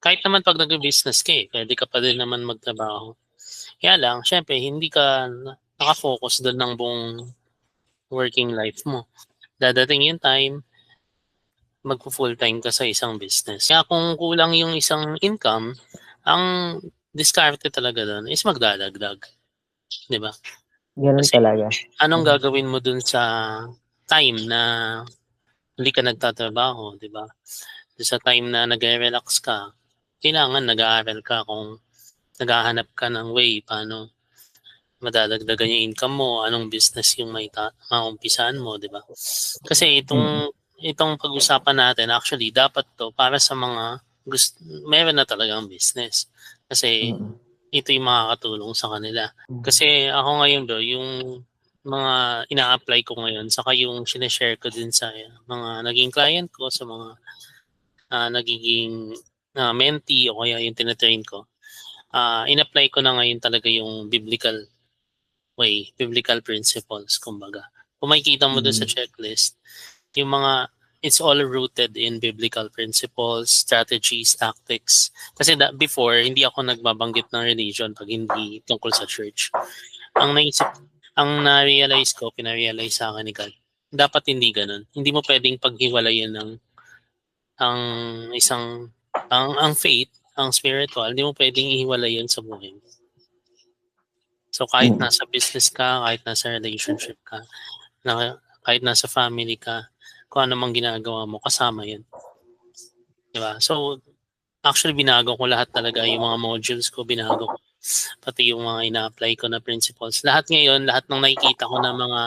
Kahit naman pag nag-business ka pwede ka pa din naman magtrabaho. Kaya lang, syempre, hindi ka nakafocus doon ng buong working life mo. Dadating yung time, magpo-full time ka sa isang business. Kaya kung kulang yung isang income, ang diskarte talaga doon is magdadagdag. Di ba? Ganun Kasi talaga. anong gagawin mo doon sa time na hindi ka nagtatrabaho, di ba? Sa time na nagre-relax ka, kailangan nag-aaral ka kung naghahanap ka ng way paano madadagdagan yung income mo, anong business yung maumpisahan mo, di ba? Kasi itong pag-usapan natin, actually, dapat to para sa mga meron na talagang business. Kasi Mm. ito yung makakatulong sa kanila. Kasi ako ngayon bro, yung mga ina-apply ko ngayon, saka yung sineshare ko din sa mga naging client ko, sa mga nagiging mentee o kaya yung tinatrain ko, in-apply ko na ngayon talaga yung biblical way, biblical principles, kumbaga. Kung makikita mo doon sa checklist, yung mga, it's all rooted in biblical principles, strategies, tactics. Kasi before, hindi ako nagbabanggit ng religion pag hindi tungkol sa church. Ang naisip, ang na-realize ko, pina-realize sa akin ni God, dapat hindi ganun. Hindi mo pwedeng paghiwalayin ang isang, ang faith, ang spiritual, hindi mo pwedeng ihiwalay yun sa buhay mo. So kahit nasa business ka, kahit nasa relationship ka, kahit nasa family ka, kung ano mang ginagawa mo, kasama yun. Diba? So, actually, binago ko lahat talaga. Yung mga modules ko, binago ko. Pati yung mga ina-apply ko na principles. Lahat ngayon, lahat ng nakikita ko na mga,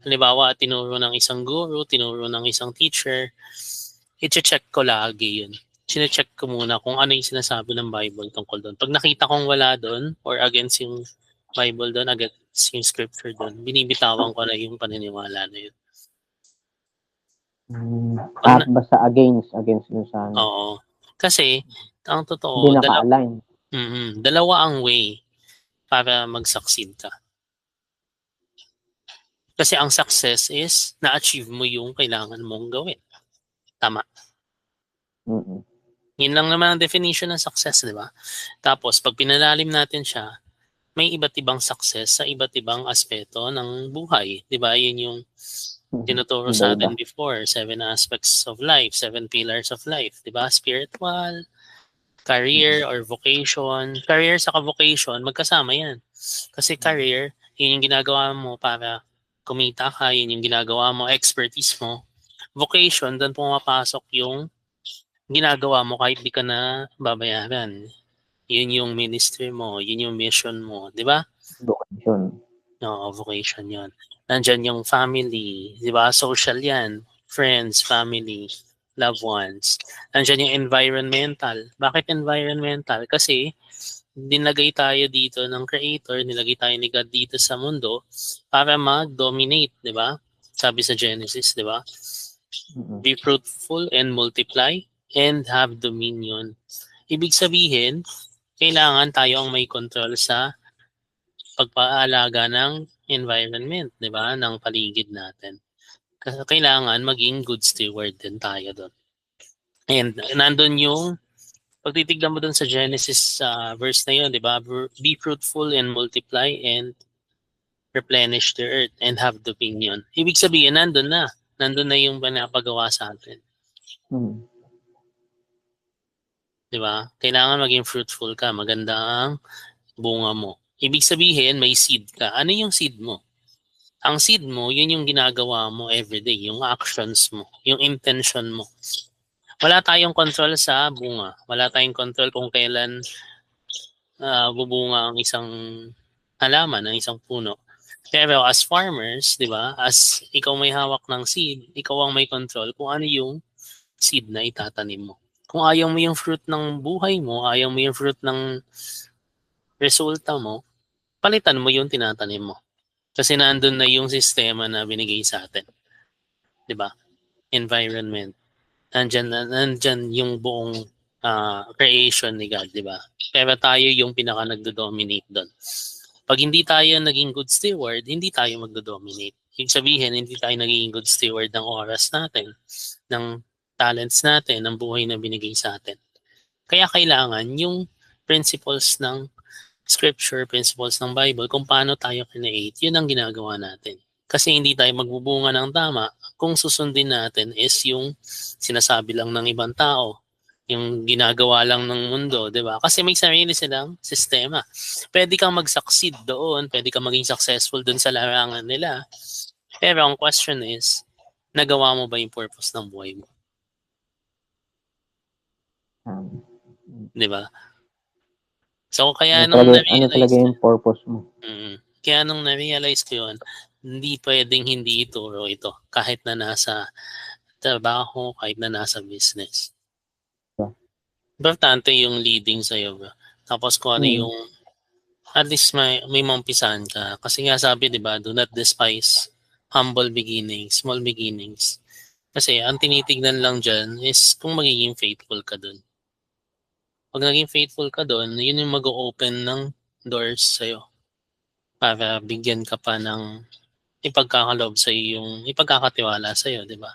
halimbawa, tinuro ng isang guru, tinuro ng isang teacher, i-check ko lagi yun. Sine-check ko muna kung ano yung sinasabi ng Bible tungkol doon. Pag nakita kong wala doon, or against yung Bible doon, against yung scripture doon, binibitawan ko na yung paniniwala na yun. Basta against dun sa ano. Oo. Kasi, ang Hindi totoo, naka-align. dalawa ang way para mag-succeed ka. Kasi ang success is na-achieve mo yung kailangan mong gawin. Tama. Yun lang naman ang definition ng success, di ba? Tapos, pag pinalalim natin siya, may iba't ibang success sa iba't ibang aspeto ng buhay. Di ba? Yun yung tinuturo sa Iba-iba. atin before, 7 aspects of life, 7 pillars of life. Di ba? Spiritual, career or vocation. Career sa vocation, magkasama yan. Kasi career, yun yung ginagawa mo para kumita ka, yun yung ginagawa mo, expertise mo. Vocation, doon pumapasok yung ginagawa mo kahit di ka na babayaran. Yun yung ministry mo, yun yung mission mo, di ba? Vocation. No, vocation yun. Nandyan yung family, di ba? Social yan. Friends, family, loved ones. Nandyan yung environmental. Bakit environmental? Kasi nilagay tayo dito ng creator, nilagay tayo ni God dito sa mundo para mag-dominate, di ba? Sabi sa Genesis, di ba? Be fruitful and multiply and have dominion. Ibig sabihin, kailangan tayo ang may control sa pagpaalaga ng environment, di ba? Ng paligid natin. Kasi kailangan maging good steward din tayo doon. And nandun yung pag titignan mo dun sa Genesis verse na yun, di ba? Be fruitful and multiply and replenish the earth and have dominion. Ibig sabihin, nandun na. Nandun na yung pinapagawa sa atin. Di ba? Kailangan maging fruitful ka. Maganda ang bunga mo. Ibig sabihin, may seed ka. Ano yung seed mo? Ang seed mo, yun yung ginagawa mo everyday. Yung actions mo. Yung intention mo. Wala tayong control sa bunga. Wala tayong control kung kailan bubunga ang isang halaman, ang isang puno. Pero as farmers, di ba, as ikaw may hawak ng seed, ikaw ang may control kung ano yung seed na itatanim mo. Kung ayaw mo yung fruit ng buhay mo, ayaw mo yung fruit ng resulta mo, palitan mo yung tinatanim mo. Kasi nandun na yung sistema na binigay sa atin. Di ba? Environment. Nandyan yung buong creation ni God, di ba? Pero tayo yung pinaka nagdo-dominate doon. Pag hindi tayo naging good steward, hindi tayo magdo-dominate. Ibig sabihin, hindi tayo naging good steward ng oras natin, ng talents natin, ng buhay na binigay sa atin. Kaya kailangan yung principles ng scripture, principles ng Bible, kung paano tayo kinreate, yun ang ginagawa natin. Kasi hindi tayo magbubunga ng tama kung susundin natin is yung sinasabi lang ng ibang tao, yung ginagawa lang ng mundo, di ba? Kasi may sarili silang sistema. Pwede kang mag-succeed doon, pwede kang maging successful doon sa larangan nila. Pero ang question is, nagawa mo ba yung purpose ng buhay mo? Di ba? So, kaya nung Ano talaga yung purpose mo? Kaya nung na-realize ko yun, hindi pwedeng hindi ituro ito kahit na nasa trabaho, kahit na nasa business. Importante yung leading sa'yo, bro. Tapos kung ano yung, at least may maumpisahan ka. Kasi nga sabi, di ba, do not despise humble beginnings, small beginnings. Kasi ang tinitignan lang dyan is kung magiging faithful ka dun. Pag naging faithful ka dun, yun yung mag-open ng doors sa'yo para bigyan ka pa ng ipagkakaloob sa yung ipagkakatiwala sa iyo, 'di ba?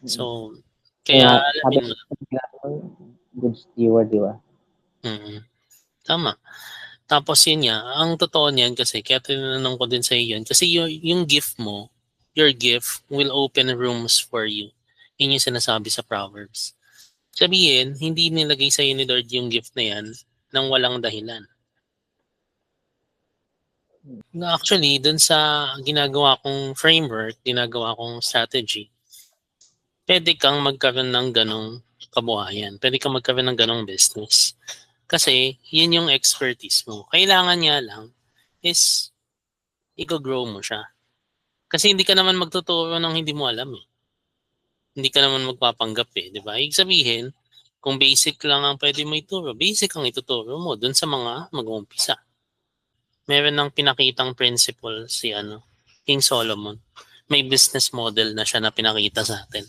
So, kaya alamin mo. Good steward, di ba? Tama. Tapos yun nga, ang totoo niyan kasi, kaya tinanong ko din sa iyo yun, kasi yung gift mo, your gift will open rooms for you. Yun yung sinasabi sa Proverbs. Sabihin, hindi nilagay sa iyo ni Lord yung gift na yan nang walang dahilan. Actually, dun sa ginagawa kong framework, ginagawa kong strategy, pwede kang magkaroon ng ganong kabuhayan. Pwede kang magkaroon ng ganong business. Kasi, yun yung expertise mo. Kailangan niya lang is i-grow mo siya. Kasi hindi ka naman magtuturo ng hindi mo alam eh. Hindi ka naman magpapanggap eh, di ba? Ibig sabihin, kung basic lang ang pwede mo ituro, basic ang ituturo mo dun sa mga mag-uumpisa. Meron ng pinakitang principle si King Solomon. May business model na siya na pinakita sa atin.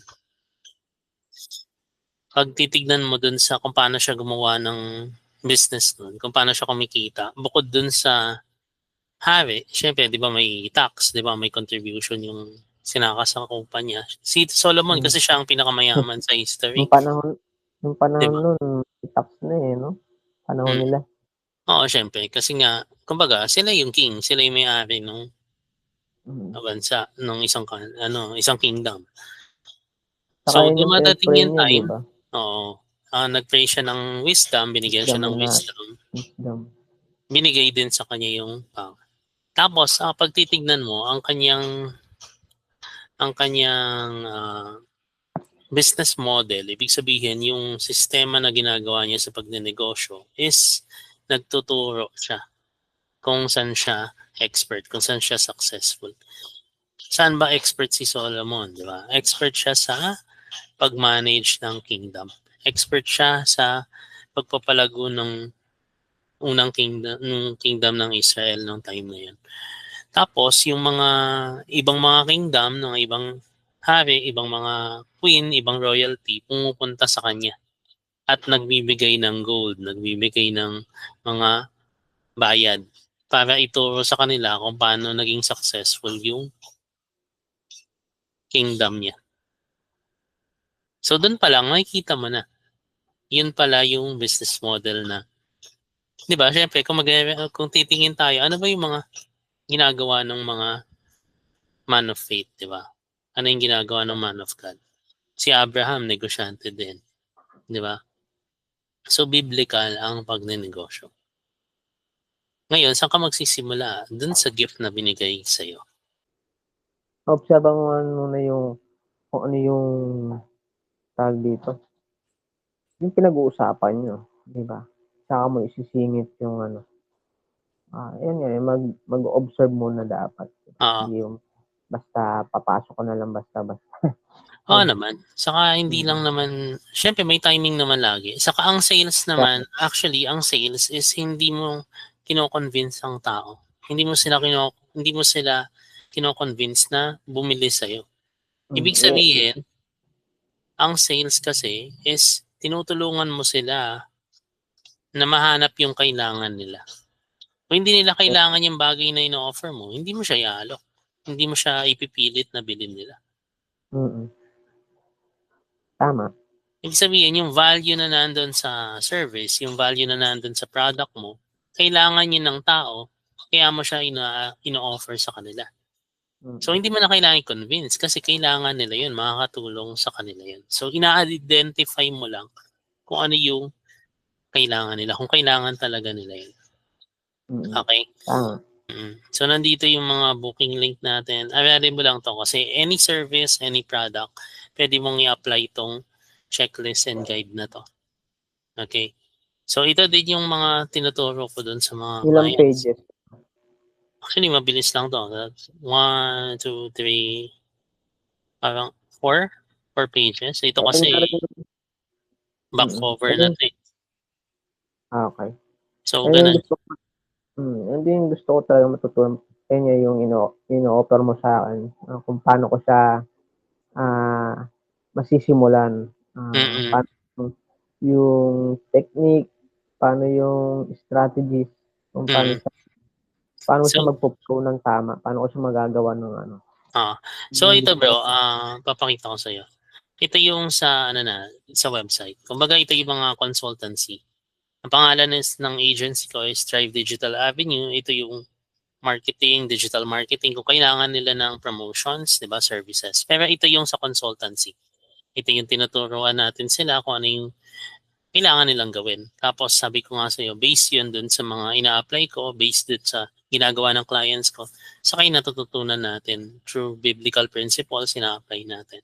Pag titignan mo dun sa kung paano siya gumawa ng business nun, kung paano siya kumikita, bukod dun sa hari, syempre, di ba may tax, di ba may contribution yung sinakas sa kumpanya. Si Solomon kasi siya ang pinakamayaman sa history. Nung panahon nun, tax na eh, no? Panahon nila. Oo, syempre. Kasi nga, kumbaga, sila yung king. Sila yung may-ari ng bansa, ng isang kingdom. So, dumadating yung time, diba? nag-pray siya ng wisdom, binigyan siya ng wisdom. Binigay din sa kanya yung power. Tapos, pag titignan mo, ang kanyang business model, ibig sabihin, yung sistema na ginagawa niya sa pagnenegosyo is nagtuturo siya kung saan siya expert, kung saan siya successful. Saan ba expert si Solomon, di ba? Expert siya sa pag-manage ng kingdom. Expert siya sa pagpapalago ng unang kingdom ng Israel noong time na yun. Tapos, yung mga ibang mga kingdom, ng ibang hari, ibang mga queen, ibang royalty, pumupunta sa kanya. At nagbibigay ng gold, nagbibigay ng mga bayad para ituro sa kanila kung paano naging successful yung kingdom niya. So, doon pa lang, makikita mo na. Yun pala yung business model na. Di ba? Siyempre, kung titingin tayo, ano ba yung mga ginagawa ng mga man of faith, di ba? Ano yung ginagawa ng man of God? Si Abraham, negosyante din. Di ba? So, biblical ang pagnenegosyo. Ngayon, saan ka magsisimula? Dun sa gift na binigay sa'yo. Obserbahan mo na kung ano yung tawag dito. Yung pinag-uusapan nyo, di ba? Saka mo isisingit yung yan nga, mag-observe muna dapat. Hindi yung basta papasok ko na lang basta-basta. Oo naman. Saka hindi lang naman, syempre may timing naman lagi. Saka ang sales naman, actually, ang sales is hindi mo kino-convince ang tao. Hindi mo sila kino-convince na bumili sa'yo. Ibig sabihin, ang sales kasi is tinutulungan mo sila na mahanap yung kailangan nila. Kung hindi nila kailangan yung bagay na ino-offer mo, hindi mo siya iaalok. Hindi mo siya ipipilit na bilhin nila. Tama. Ibig sabihin, yung value na nandun sa service, yung value na nandun sa product mo, kailangan yun ng tao, kaya mo siya ino-offer sa kanila. So, hindi mo na kailangan i-convince kasi kailangan nila yun, makakatulong sa kanila yun. So, ina-identify mo lang kung ano yung kailangan nila, kung kailangan talaga nila yun. Okay? Tama. So, nandito yung mga booking link natin. Available lang to kasi any service, any product, pwede mong i-apply itong checklist and guide na to. Okay? So, ito din yung mga tinuturo ko dun sa mga Ilang clients. pages? Actually, mabilis lang to. 1, 2, 3, parang 4 pages. Ito kasi back cover na to eh. Okay. So, Ayun yung ganun. gusto ko, yun din yung gusto ko talaga matutunan sa inyo, yung ino-offer mo sa akin, kung paano ko siya masisimulan, Mm-mm. paano yung technique, paano yung strategies, kung Mm-mm. paano siya So, magpo-flow ng tama, paano ko siya magagawa ng ano. so Yung ito gusto bro, ko. papakita ko sa iyo. Ito yung sa sa website. Kumbaga ito yung mga consultancy. Ang pangalan ng agency ko is Thrive Digital Avenue. Ito yung marketing, digital marketing kung kailangan nila ng promotions, 'di ba, services. Pero ito yung sa consultancy. Ito yung tinuturuan natin sila kung ano yung kailangan nilang gawin. Tapos sabi ko nga sa iyo, based yun dun sa mga ina-apply ko, based dun sa ginagawa ng clients ko, saka yung natututunan natin through biblical principles, ina-apply natin.